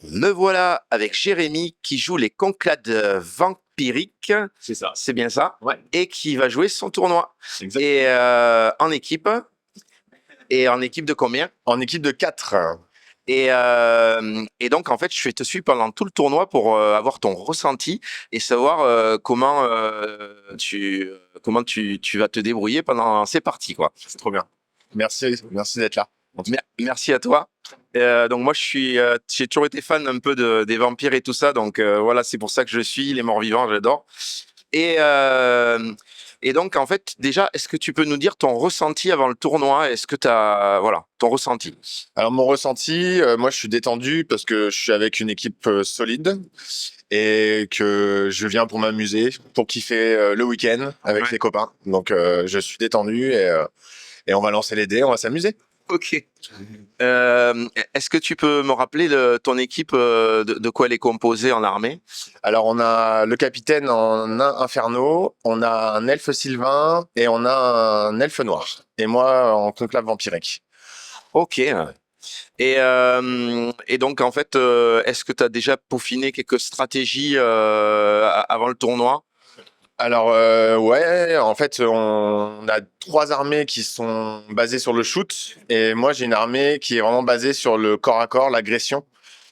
Me voilà avec Jérémy qui joue les conclades vampiriques, C'est ça. c'est bien ça, Ouais, et qui va jouer son tournoi. exact. Et en équipe, et en équipe de combien? En équipe de 4. Et donc en fait, je vais te suivre pendant tout le tournoi pour avoir ton ressenti et savoir comment tu vas te débrouiller pendant ces parties, quoi. C'est trop bien. Merci d'être là. Merci à toi. Donc moi j'ai toujours été fan un peu des vampires et tout ça, donc voilà, c'est pour ça que je suis les morts vivants, j'adore. Et et donc en fait déjà, est-ce que tu peux nous dire ton ressenti avant le tournoi? Est-ce que voilà, ton ressenti? Alors mon ressenti, moi je suis détendu parce que je suis avec une équipe solide et que je viens pour m'amuser, pour kiffer le week-end avec Ouais. les copains. Donc je suis détendu et on va lancer les dés, on va s'amuser. Ok. Est-ce que tu peux me rappeler ton équipe, de quoi elle est composée en armée? Alors on a le capitaine en nain inferno, on a un elfe sylvain et on a un elfe noir. Et moi en conclave vampirique. Ok. Et donc en fait, est-ce que tu as déjà peaufiné quelques stratégies avant le tournoi? Alors ouais, en fait on a 3 armées qui sont basées sur le shoot et moi j'ai une armée qui est vraiment basée sur le corps à corps, l'agression,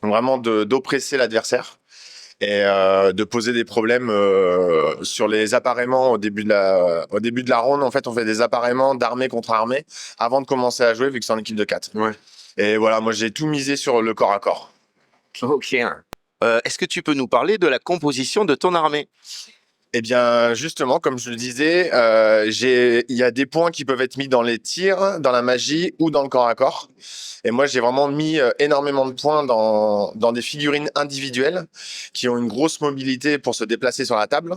donc vraiment d'oppresser l'adversaire et de poser des problèmes sur les appareillements au début de la ronde. En fait on fait des appareillements d'armée contre armée avant de commencer à jouer vu que c'est en équipe de 4. Ouais. Et voilà, moi j'ai tout misé sur le corps à corps. Ok. Est-ce que tu peux nous parler de la composition de ton armée? Eh bien, justement, comme je le disais, il y a des points qui peuvent être mis dans les tirs, dans la magie ou dans le corps à corps. Et moi, j'ai vraiment mis énormément de points dans des figurines individuelles qui ont une grosse mobilité pour se déplacer sur la table.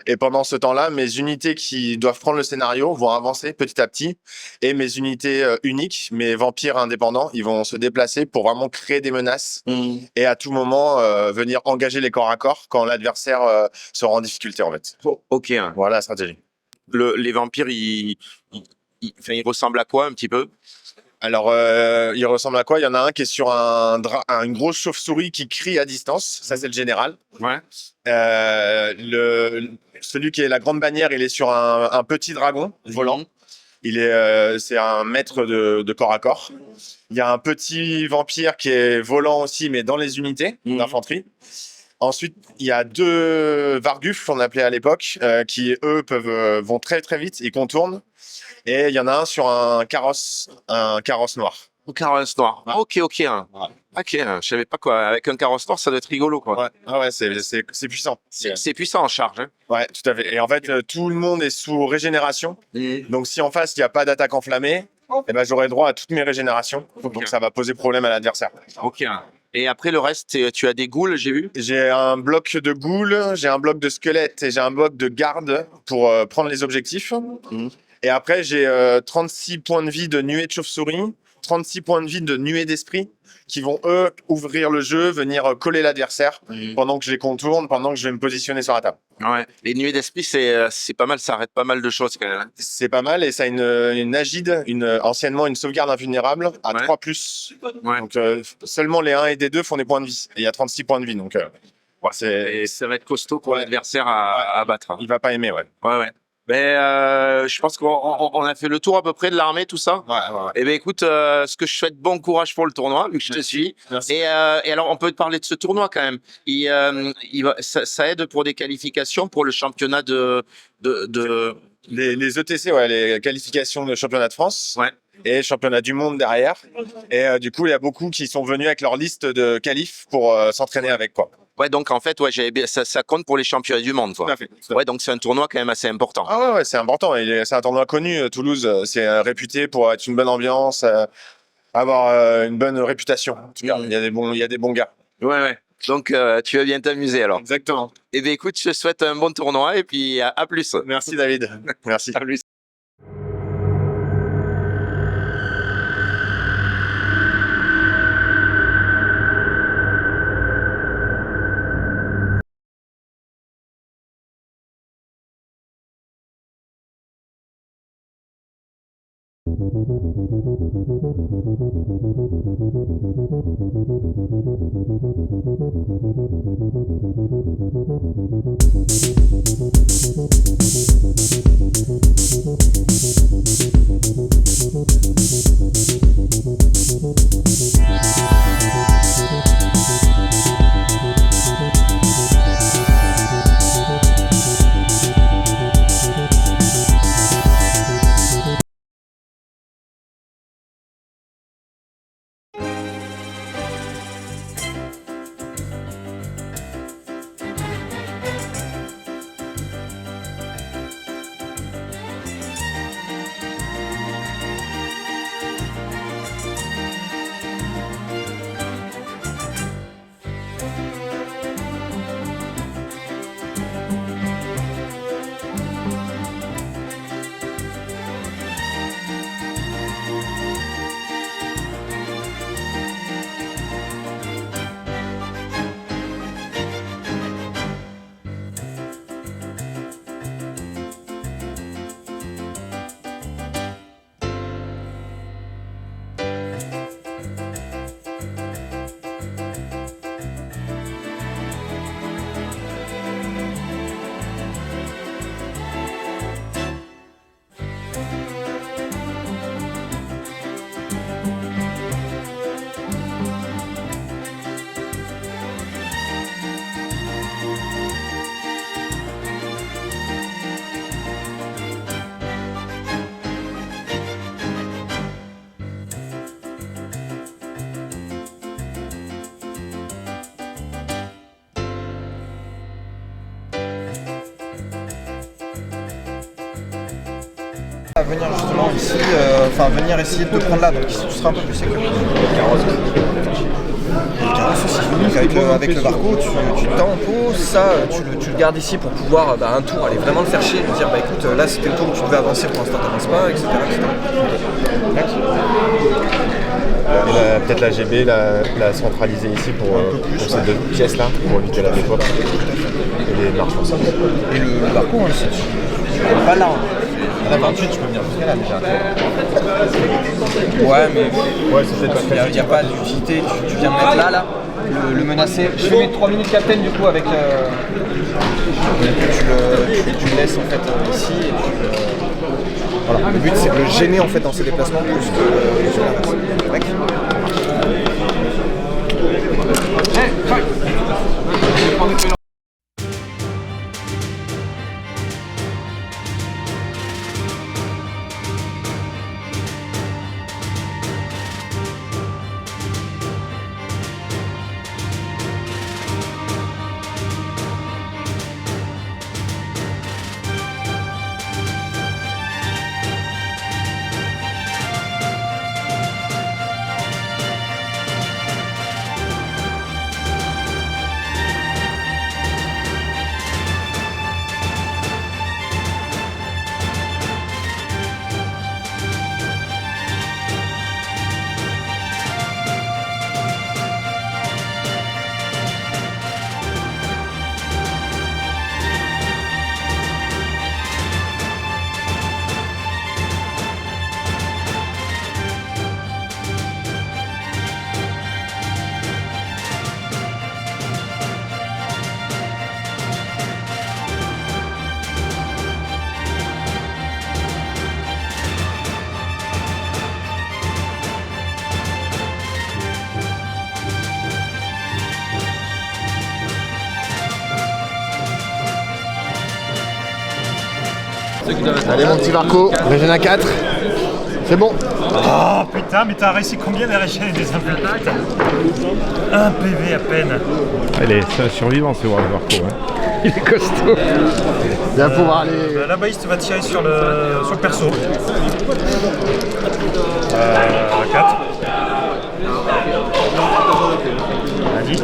Et pendant ce temps-là, mes unités qui doivent prendre le scénario vont avancer petit à petit. Et mes unités uniques, mes vampires indépendants, ils vont se déplacer pour vraiment créer des menaces et à tout moment venir engager les corps à corps quand l'adversaire sera en difficulté en fait. Ok. Voilà la stratégie. Les vampires, enfin, ils ressemblent à quoi un petit peu? Alors, il ressemble à quoi? Il y en a un qui est sur une grosse chauve-souris qui crie à distance. Ça, c'est le général. Ouais. Celui qui est la grande bannière, il est sur un petit dragon volant. C'est un maître de corps à corps. Il y a un petit vampire qui est volant aussi, mais dans les unités d'infanterie. Ensuite, il y a 2 Varguf, on appelait à l'époque, qui eux vont très très vite, ils contournent. Et il y en a un sur un carrosse noir. Au carrosse noir. Ouais. Ok, ok. Ouais. Ok, je savais pas quoi. Avec un carrosse noir, ça doit être rigolo, quoi. Ouais, ah ouais, c'est puissant. C'est puissant en charge, hein. Ouais, tout à fait. Et en fait, tout le monde est sous régénération. Mhm. Donc, si en face, il n'y a pas d'attaque enflammée, eh ben, j'aurai droit à toutes mes régénérations. Donc, ça va poser problème à l'adversaire. Ok. Et après le reste, tu as des ghouls, j'ai vu. J'ai un bloc de ghouls, j'ai un bloc de squelettes et j'ai un bloc de garde pour prendre les objectifs. Mhm. Et après, j'ai 36 points de vie de nuée de chauve-souris, 36 points de vie de nuée d'esprit qui vont, eux, ouvrir le jeu, venir coller l'adversaire pendant que je les contourne, pendant que je vais me positionner sur la table. Ouais. Les nuées d'esprit, c'est pas mal, ça arrête pas mal de choses quand même, hein. C'est pas mal et ça a une agide, anciennement une sauvegarde invulnérable à Ouais. 3+. Ouais. Donc seulement les 1 et des 2 font des points de vie. Et il y a 36 points de vie. Donc Et ça va être costaud pour Ouais. l'adversaire à battre. il va pas aimer, ouais. Ouais, ouais. Mais je pense qu'on a fait le tour à peu près de l'armée, tout ça. Ouais, ouais, ouais. Eh ben écoute, ce que je souhaite bon courage pour le tournoi, vu que je te suis. Merci. Et alors, on peut te parler de ce tournoi quand même. Ça aide pour des qualifications pour le championnat de... Les ETC, ouais, les qualifications de championnat de France. Ouais. Et championnat du monde derrière. Et du coup, il y a beaucoup qui sont venus avec leur liste de qualifs pour s'entraîner avec, quoi. Ouais, donc en fait, ouais, ça compte pour les championnats du monde, quoi. Tout à fait. Ouais, donc c'est un tournoi quand même assez important. Ah ouais, ouais, c'est important. C'est un tournoi connu, Toulouse. C'est réputé pour être une bonne ambiance, avoir une bonne réputation. En tout cas, il y a des bons gars. Ouais, ouais. Donc tu vas bien t'amuser alors. Exactement. Eh bien écoute, je te souhaite un bon tournoi et puis à plus. Merci David. Merci. À plus. À venir justement ici, venir essayer de prendre là, donc ici tu seras un peu plus sécurisé. Le carrosse aussi. Donc avec le Varco, tu tends en pot, ça tu le gardes ici pour pouvoir un tour aller vraiment le faire chier, lui dire écoute là c'était le tour où tu devais avancer, pour l'instant t'avances pas, etc. Peut-être la GB, la centraliser ici pour ces deux pièces là, pour éviter la défaute et les marches ensemble. Et le Varco, hein, c'est pas là. À la 28, tu peux venir jusqu'à là déjà. Ouais, mais c'est peut-être il n'y a pas d'utilité. Tu viens de mettre là, le menacer. Je vais mettre 3 minutes captain du coup avec. Tu le laisses en fait ici. Et puis, voilà. Le but c'est de le gêner en fait dans ses déplacements plus que mec. Allez mon petit Varco, régène à 4. C'est bon. Oh putain, mais t'as réussi combien de régènes des impulsions? Un PV à peine. C'est un survivant ce Varco. Hein. Il est costaud. Il va pouvoir aller. La baliste va tirer sur le perso. 4. Vas-y. De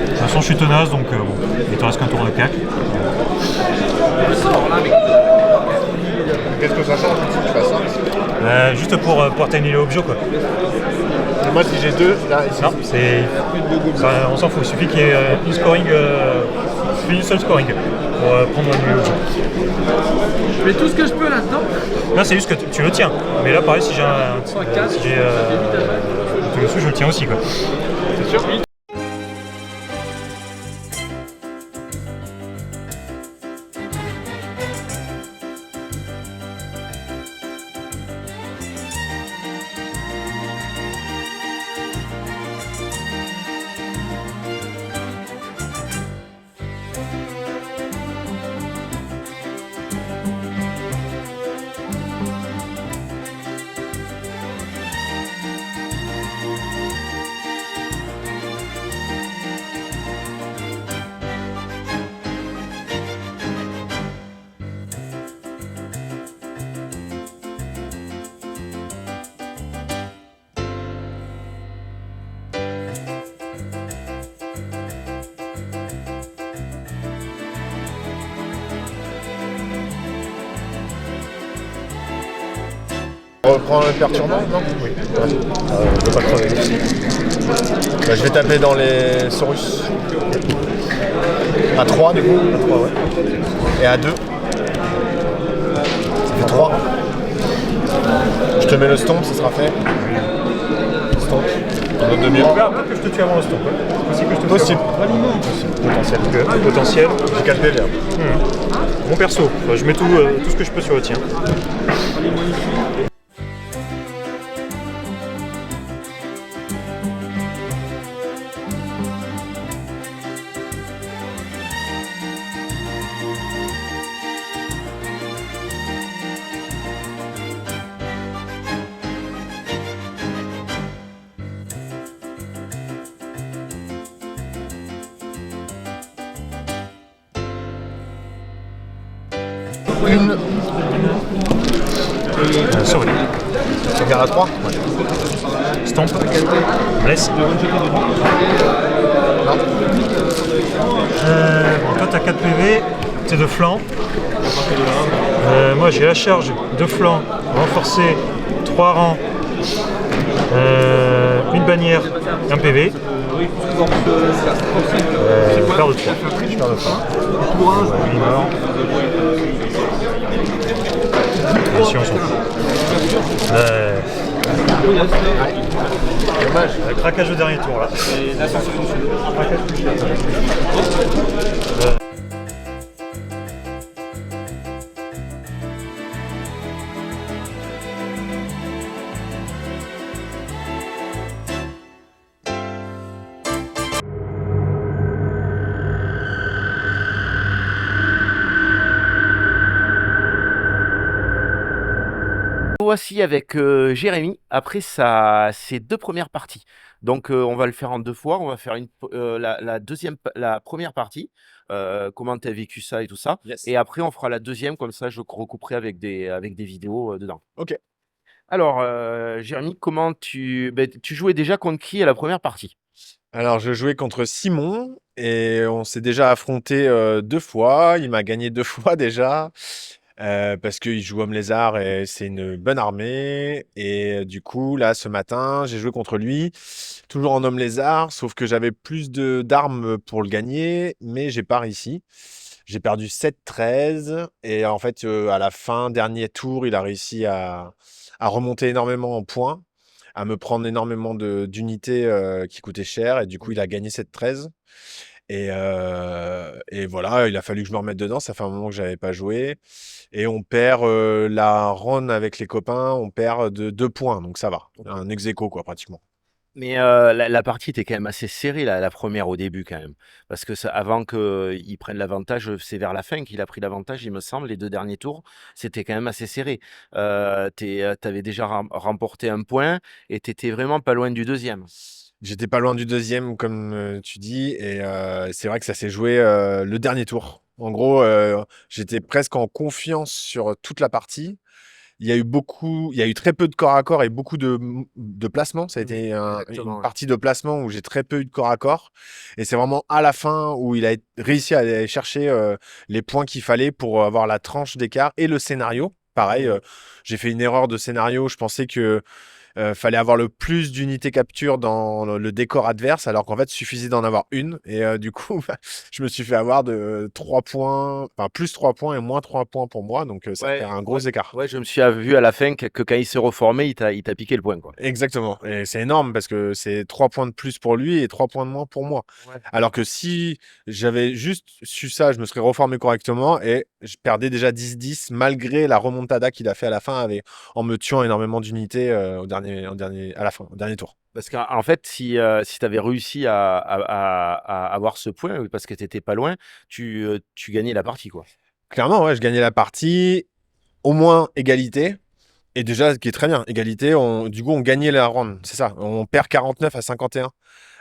toute façon, je suis tenace, donc bon, il te reste qu'un tour de cac. Qu'est-ce que ça change si tu fais ça? Juste pour atteindre l'objet, quoi. Et moi, si j'ai 2, là, ici. Non, on s'en fout, il suffit qu'il y ait une seule scoring pour prendre l'objet. Je fais tout ce que je peux là-dedans. Là, c'est juste que tu le tiens. Mais là, pareil, si j'ai le dessus, je le tiens aussi, quoi. C'est sûr? On reprend le perturbant, non? Oui. Je veux pas crever. Je vais taper dans les Saurus. À 3 du coup. À 3, ouais. Et à 2. Ça fait 3. Je te mets le stomp, ça sera fait. Stomp. Un autre demi-heure. Peut-être que je te tue avant le stop. Possible. Potentiel. Potentiel. J'ai 4 PV. Mon perso, je mets tout ce que je peux sur le tien. Une. Souris. Sauvegarde à 3. Stomp. Blesse. Non. Bon, toi, t'as 4 PV, t'es de flanc. Moi, j'ai la charge de flanc, renforcé, 3 rangs, une bannière, un PV. Je perds de 3. Je perds de 3. Il est mort. Et si on s'en fout. Dommage. Craquage au dernier tour là. Voici avec Jérémy après ses 2 premières parties. Donc on va le faire en 2 fois. On va faire la première partie, comment tu as vécu ça et tout ça. Yes. Et après on fera la deuxième, comme ça je recouperai avec des vidéos dedans. Ok. Alors Jérémy, comment tu jouais déjà contre qui à la première partie? Alors, je jouais contre Simon et on s'est déjà affronté 2 fois. Il m'a gagné 2 fois déjà parce qu'il joue Homme Lézard et c'est une bonne armée. Et du coup, là, ce matin, j'ai joué contre lui, toujours en Homme Lézard, sauf que j'avais plus d'armes pour le gagner, mais j'ai pas réussi. J'ai perdu 7-13 et en fait, à la fin, dernier tour, il a réussi à remonter énormément en points, à me prendre énormément d'unités qui coûtaient cher et du coup, il a gagné 7-13. Et voilà, il a fallu que je me remette dedans. Ça fait un moment que j'avais pas joué. Et on perd la run avec les copains, on perd de 2 points, donc ça va. Un ex-aequo, quoi, pratiquement. Mais la partie était quand même assez serrée, la première au début quand même. Parce que avant qu'il prenne l'avantage, c'est vers la fin qu'il a pris l'avantage, il me semble. Les 2 derniers tours, c'était quand même assez serré. T'avais déjà remporté un point et t'étais vraiment pas loin du deuxième. J'étais pas loin du deuxième, comme tu dis, et c'est vrai que ça s'est joué le dernier tour. En gros, j'étais presque en confiance sur toute la partie. Il y a eu très peu de corps à corps et beaucoup de placements. Ça a été Exactement, une ouais. partie de placement où j'ai très peu eu de corps à corps. Et c'est vraiment à la fin où il a réussi à aller chercher les points qu'il fallait pour avoir la tranche d'écart et le scénario. Pareil, j'ai fait une erreur de scénario. Je pensais que fallait avoir le plus d'unités capture dans le décor adverse, alors qu'en fait, il suffisait d'en avoir une. Et du coup, je me suis fait avoir de 3 points, enfin plus 3 points et moins 3 points pour moi. Donc, ça fait un gros écart. Ouais, je me suis vu à la fin que quand il s'est reformé, il t'a piqué le point, quoi. Exactement. Et c'est énorme parce que c'est 3 points de plus pour lui et 3 points de moins pour moi. Ouais. Alors que si j'avais juste su ça, je me serais reformé correctement et je perdais déjà 10-10 malgré la remontada qu'il a fait à la fin en me tuant énormément d'unités au dernier tour. Parce qu'en fait, si tu avais réussi à avoir ce point, parce que tu n'étais pas loin, tu gagnais la partie, quoi. Clairement, ouais, je gagnais la partie, au moins égalité. Et déjà, ce qui est très bien, égalité, du coup, on gagnait la round. C'est ça, on perd 49 à 51.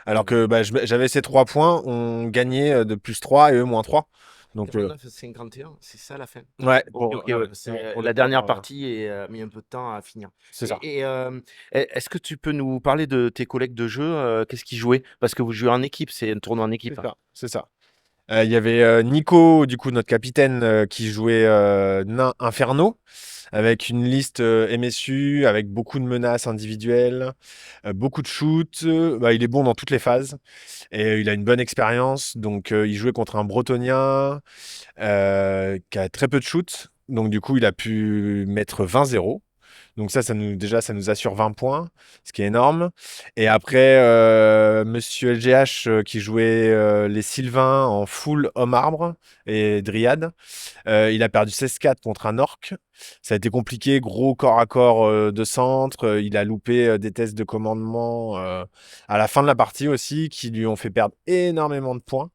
Alors que j'avais ces 3 points, on gagnait de plus 3 et eux moins 3. Donc, 49 à 51, c'est ça la fin. ouais, Ok, ouais, la dernière partie a mis un peu de temps à finir. c'est ça. Et est-ce que tu peux nous parler de tes collègues de jeu? Qu'est-ce qu'ils jouaient? Parce que vous jouez en équipe, c'est un tournoi en équipe. C'est ça. C'est ça. Il y avait Nico, du coup, notre capitaine, qui jouait Nain Inferno, avec une liste MSU, avec beaucoup de menaces individuelles, beaucoup de shoots. Il est bon dans toutes les phases et il a une bonne expérience. Donc, il jouait contre un Bretonien qui a très peu de shoots. Donc, du coup, il a pu mettre 20-0. Donc ça nous assure 20 points, ce qui est énorme. Et après, Monsieur LGH qui jouait les Sylvains en full homme arbre et dryade, il a perdu 16-4 contre un orc. Ça a été compliqué, gros corps à corps de centre. Il a loupé des tests de commandement à la fin de la partie aussi, qui lui ont fait perdre énormément de points.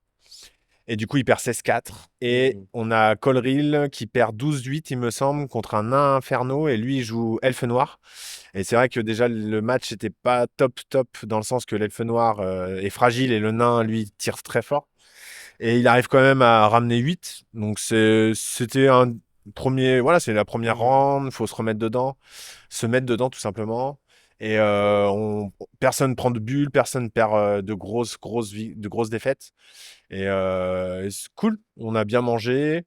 Et du coup, il perd 16-4. Et on a Colril qui perd 12-8, il me semble, contre un nain inferno. Et lui, il joue Elfe Noir. Et c'est vrai que déjà, le match n'était pas top, dans le sens que l'Elfe Noir est fragile et le nain, lui, tire très fort. Et il arrive quand même à ramener 8. Donc, c'était Voilà, c'est la première round, faut se mettre dedans tout simplement. Et personne prend de bulles, personne perd de grosses défaites. Et c'est cool, on a bien mangé.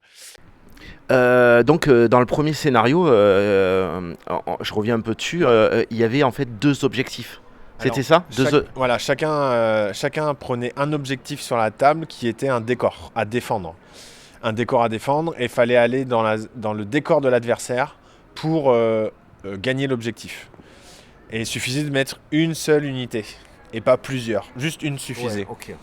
Donc, dans le premier scénario, je reviens un peu dessus, il y avait en fait 2 objectifs. C'était ça? Voilà, chacun prenait un objectif sur la table qui était un décor à défendre. Un décor à défendre et il fallait aller dans le décor de l'adversaire pour gagner l'objectif. Et il suffisait de mettre une seule unité et pas plusieurs. Juste une suffisait. Ouais, ok.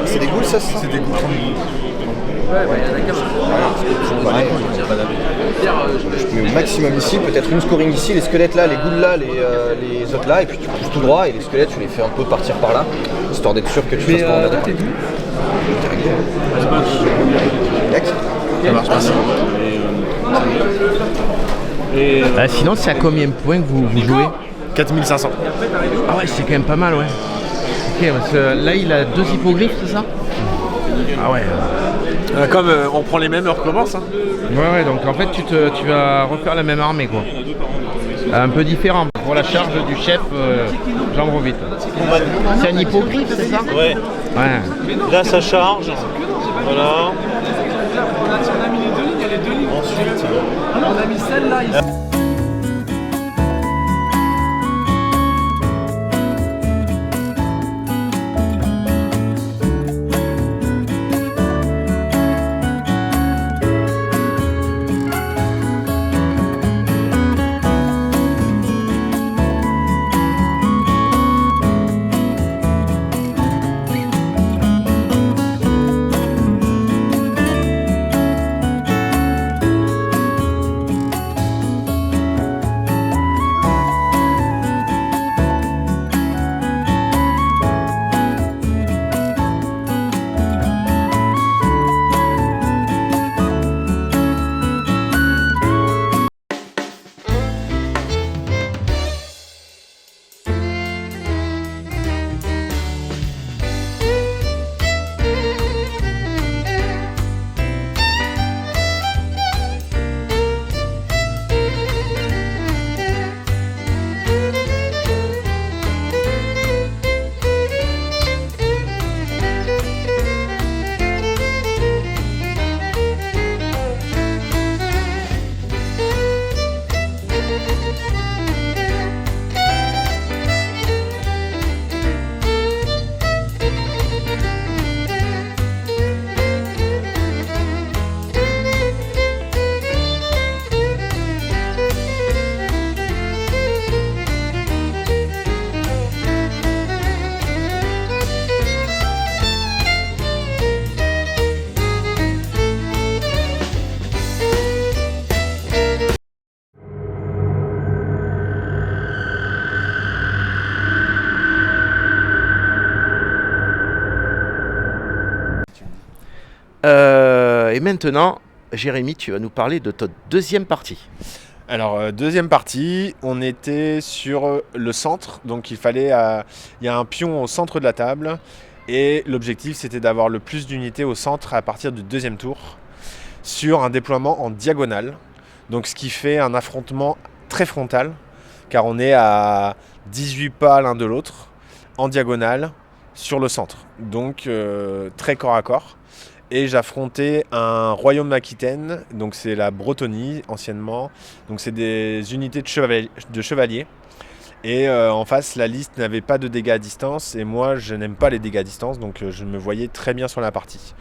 C'est des goules, ça, c'est ça? C'est des goûts. Je mets au maximum ici, peut-être une scoring ici, les squelettes là, les goules là, les autres là, et puis tu pousses tout droit, et les squelettes tu les fais un peu partir par là, histoire d'être sûr que tu fasses pas en t'es venu? Ça marche, merci. Sinon, c'est à combien de points que vous jouez? 4500. Ah ouais, c'est quand même pas mal, ouais. Ok, parce que là, il a 2 hippogriffes, c'est ça? Ah ouais. Comme on prend les mêmes et on recommence. Hein. Ouais, donc en fait, tu vas refaire la même armée, quoi. Un peu différent. Pour la charge du chef, j'en profite. C'est un hippogriffe, c'est ça? Ouais. Là, ça charge. Voilà. On a mis les 2 lignes, il y a les 2 lignes. Ensuite, on a mis celle-là ici. Et maintenant, Jérémy, tu vas nous parler de ta deuxième partie. Alors, deuxième partie, on était sur le centre. Donc, il y a un pion au centre de la table. Et l'objectif, c'était d'avoir le plus d'unités au centre à partir du deuxième tour sur un déploiement en diagonale. Donc ce qui fait un affrontement très frontal, car on est à 18 pas l'un de l'autre, en diagonale, sur le centre. Donc très corps à corps. Et j'affrontais un royaume d'Aquitaine, donc c'est la Bretonnie anciennement. Donc c'est des unités de chevaliers. Et en face, la liste n'avait pas de dégâts à distance. Et moi, je n'aime pas les dégâts à distance, donc je me voyais très bien sur la partie.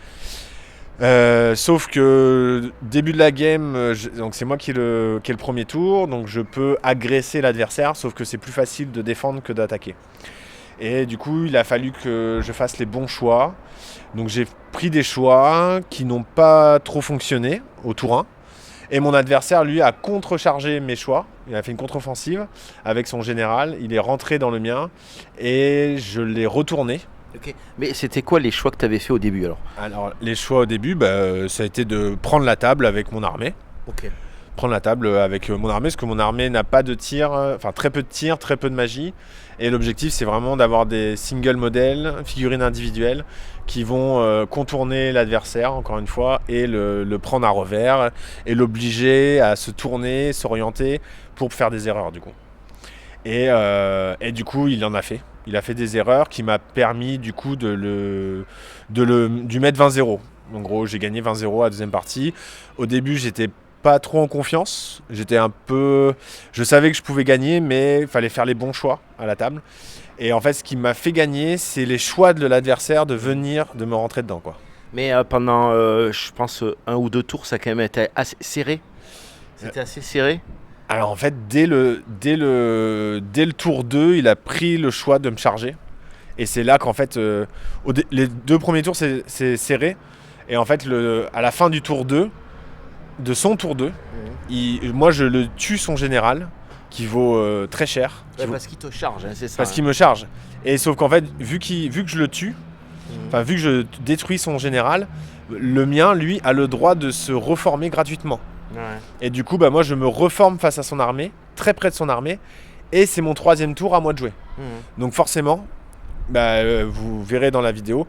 Sauf que début de la game, donc c'est moi qui ai le premier tour, donc je peux agresser l'adversaire, sauf que c'est plus facile de défendre que d'attaquer. Et du coup, il a fallu que je fasse les bons choix. Donc j'ai pris des choix qui n'ont pas trop fonctionné au tour 1. Et mon adversaire, lui, a contrechargé mes choix. Il a fait une contre-offensive avec son général. Il est rentré dans le mien et je l'ai retourné. Ok. Mais c'était quoi les choix que tu avais fait au début alors? Alors les choix au début, ça a été de prendre la table avec mon armée. Ok. Prendre la table avec mon armée, parce que mon armée n'a pas de tir, enfin très peu de tir, très peu de magie. Et l'objectif, c'est vraiment d'avoir des single modèles, figurines individuelles, qui vont contourner l'adversaire, encore une fois, et le prendre à revers, et l'obliger à se tourner, s'orienter, pour faire des erreurs, du coup. Et du coup, il en a fait. Il a fait des erreurs qui m'a permis, du coup, de lui mettre 20-0. En gros, j'ai gagné 20-0 à la deuxième partie. Au début, j'étais pas trop en confiance. Je savais que je pouvais gagner, mais il fallait faire les bons choix à la table. Et en fait, ce qui m'a fait gagner, c'est les choix de l'adversaire de me rentrer dedans, quoi. Mais pendant, je pense, 1 ou 2 tours, ça a quand même été assez serré. C'était assez serré. Alors en fait, dès le tour 2, il a pris le choix de me charger. Et c'est là qu'en fait, les 2 premiers tours, c'est serré. Et en fait, à la fin du tour 2, de son tour 2, moi je le tue son général, qui vaut très cher. Parce qu'il te charge, hein, c'est ça. Parce qu'il me charge. Et sauf qu'en fait, vu que je le tue, vu que je détruis son général, le mien, lui, a le droit de se reformer gratuitement. Ouais. Et du coup, moi je me reforme face à son armée, très près de son armée, et c'est mon 3e tour à moi de jouer. Donc forcément, vous verrez dans les vidéos,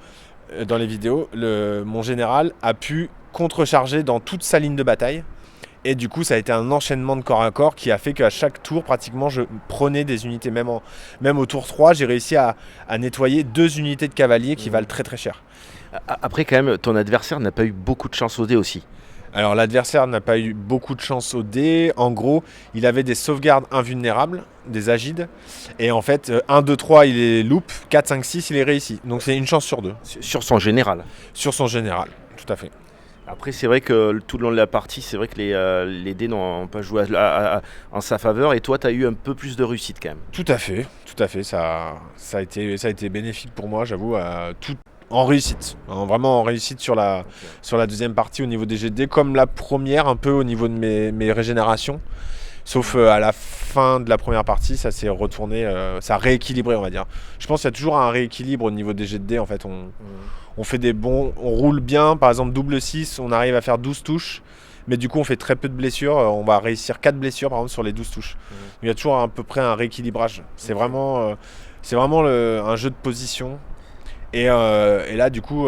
mon général a pu contrecharger dans toute sa ligne de bataille. Et du coup, ça a été un enchaînement de corps à corps qui a fait qu'à chaque tour, pratiquement, je prenais des unités. Même au tour 3, j'ai réussi à nettoyer 2 unités de cavaliers qui valent très très cher. Après, quand même, ton adversaire n'a pas eu beaucoup de chance au dé aussi. Alors, l'adversaire n'a pas eu beaucoup de chance au dé. En gros, il avait des sauvegardes invulnérables, des agides. Et en fait, 1, 2, 3, il est loop. 4, 5, 6, il est réussi. Donc, c'est une chance sur 2. Sur son général. Sur son général, tout à fait. Après, c'est vrai que tout le long de la partie, c'est vrai que les dés n'ont pas joué en sa faveur. Et toi, tu as eu un peu plus de réussite quand même. Tout à fait. Ça a été bénéfique pour moi, j'avoue, en réussite. Vraiment en réussite sur la deuxième partie au niveau des jets de dés, comme la première, un peu au niveau de mes régénérations. Sauf à la fin de la première partie, ça s'est retourné, ça a rééquilibré, on va dire. Je pense qu'il y a toujours un rééquilibre au niveau des jets de dés. En fait, on fait on roule bien, par exemple double 6, on arrive à faire 12 touches, mais du coup on fait très peu de blessures, on va réussir 4 blessures par exemple sur les 12 touches. Il y a toujours à peu près un rééquilibrage. C'est vraiment un jeu de position. Et là, du coup,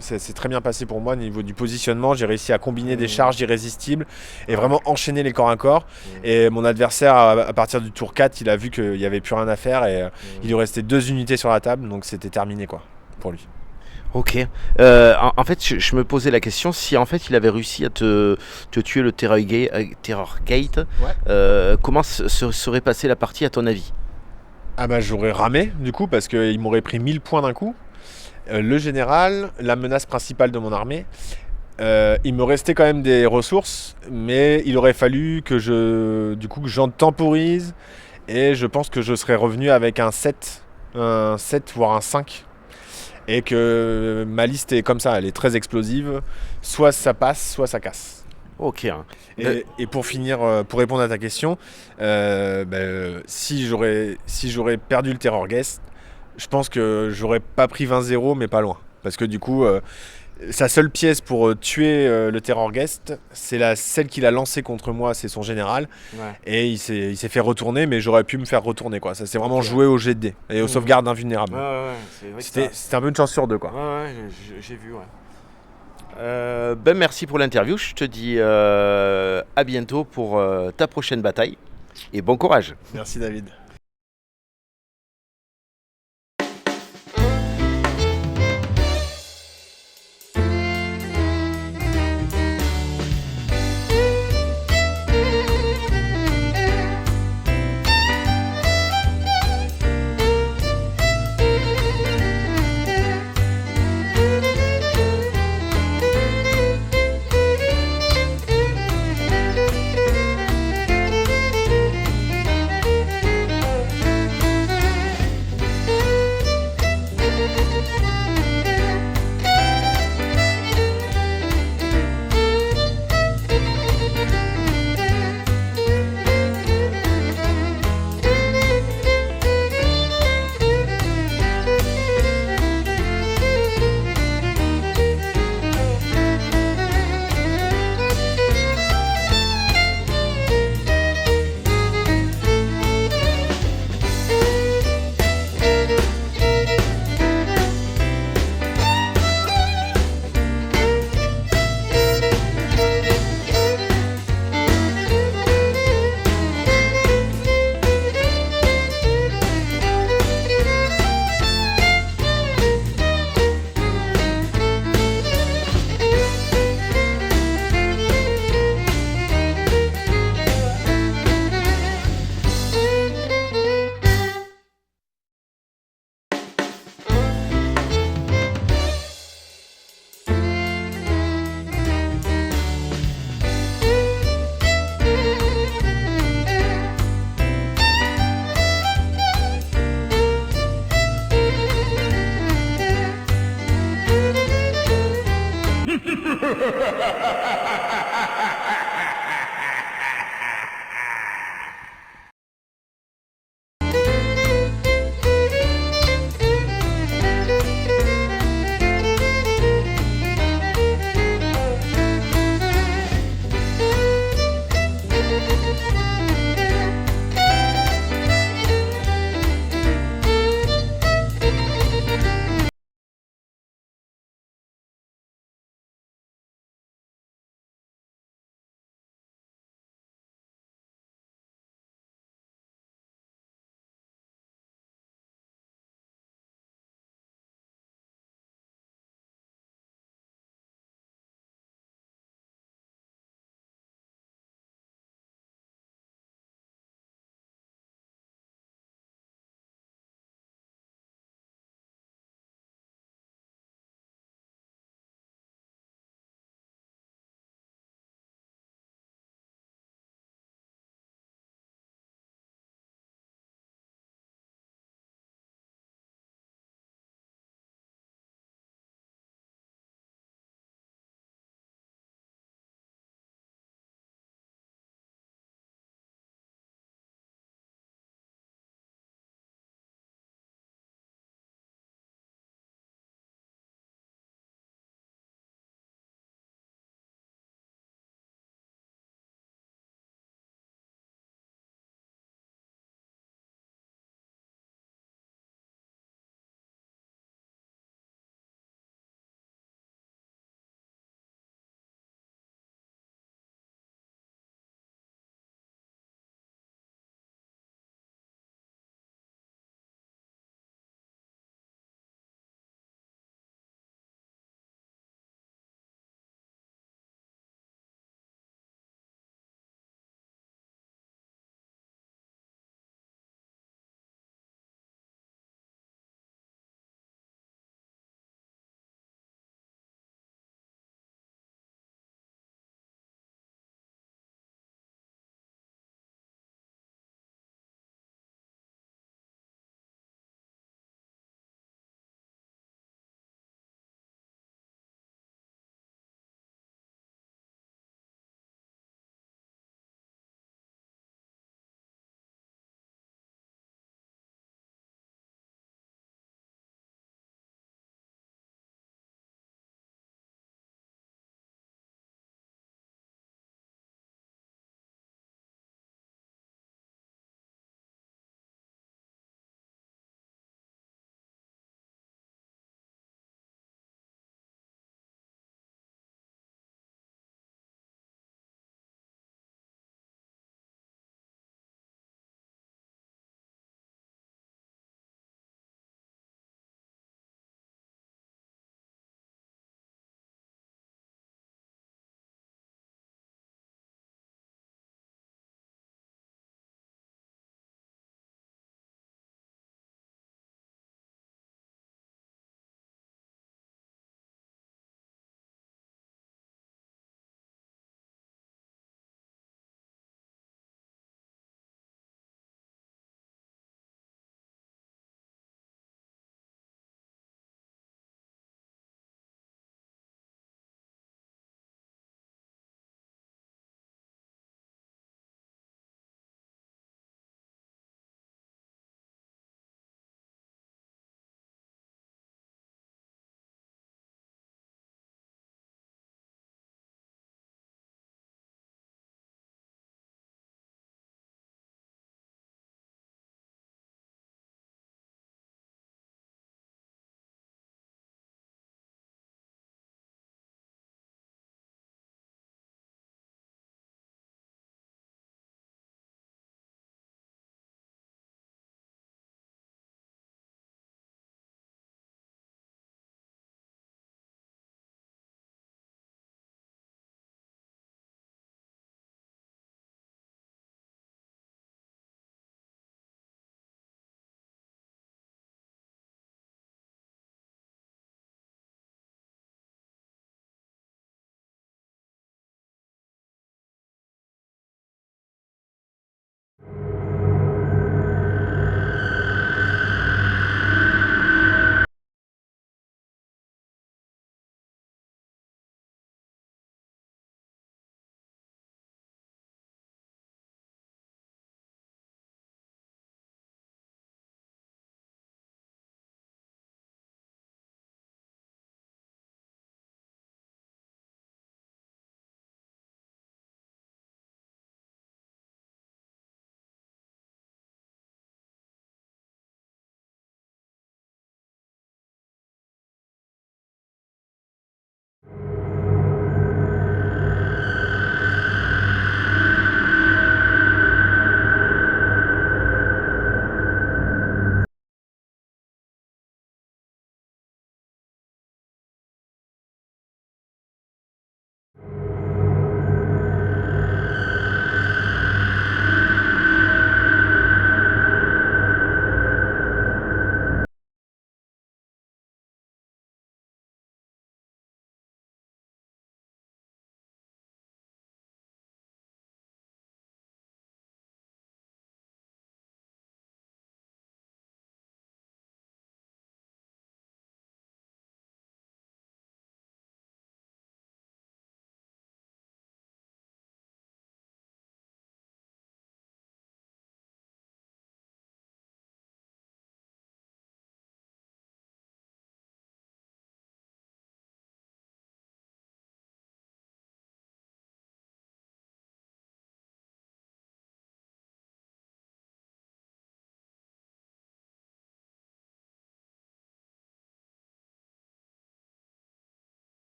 c'est très bien passé pour moi au niveau du positionnement. J'ai réussi à combiner des charges irrésistibles et vraiment enchaîner les corps à corps. Et mon adversaire, à partir du tour 4, il a vu qu'il n'y avait plus rien à faire et il lui restait 2 unités sur la table, donc c'était terminé quoi, pour lui. Ok. En fait, je me posais la question si en fait il avait réussi à te tuer le Terror Gate. Ouais. Comment serait passée la partie à ton avis? J'aurais ramé du coup parce qu'il m'aurait pris 1000 points d'un coup. Le général, la menace principale de mon armée, il me restait quand même des ressources, mais il aurait fallu que j'en temporise et je pense que je serais revenu avec un 7 voire un 5. Et que ma liste est comme ça, elle est très explosive. Soit ça passe, soit ça casse. Ok. Et pour finir, pour répondre à ta question, si j'aurais perdu le Terror Guest, je pense que j'aurais pas pris 20-0, mais pas loin. Parce que du coup, sa seule pièce pour tuer le Terror Guest, c'est celle qu'il a lancée contre moi, c'est son général. Ouais. Et il s'est fait retourner, mais j'aurais pu me faire retourner, quoi. Ça s'est vraiment joué au jet de dés et aux sauvegardes invulnérables. C'est vrai que C'était un peu une chance sur deux, quoi. Ouais, j'ai vu, Ben merci pour l'interview. Je te dis à bientôt pour ta prochaine bataille et bon courage. Merci David.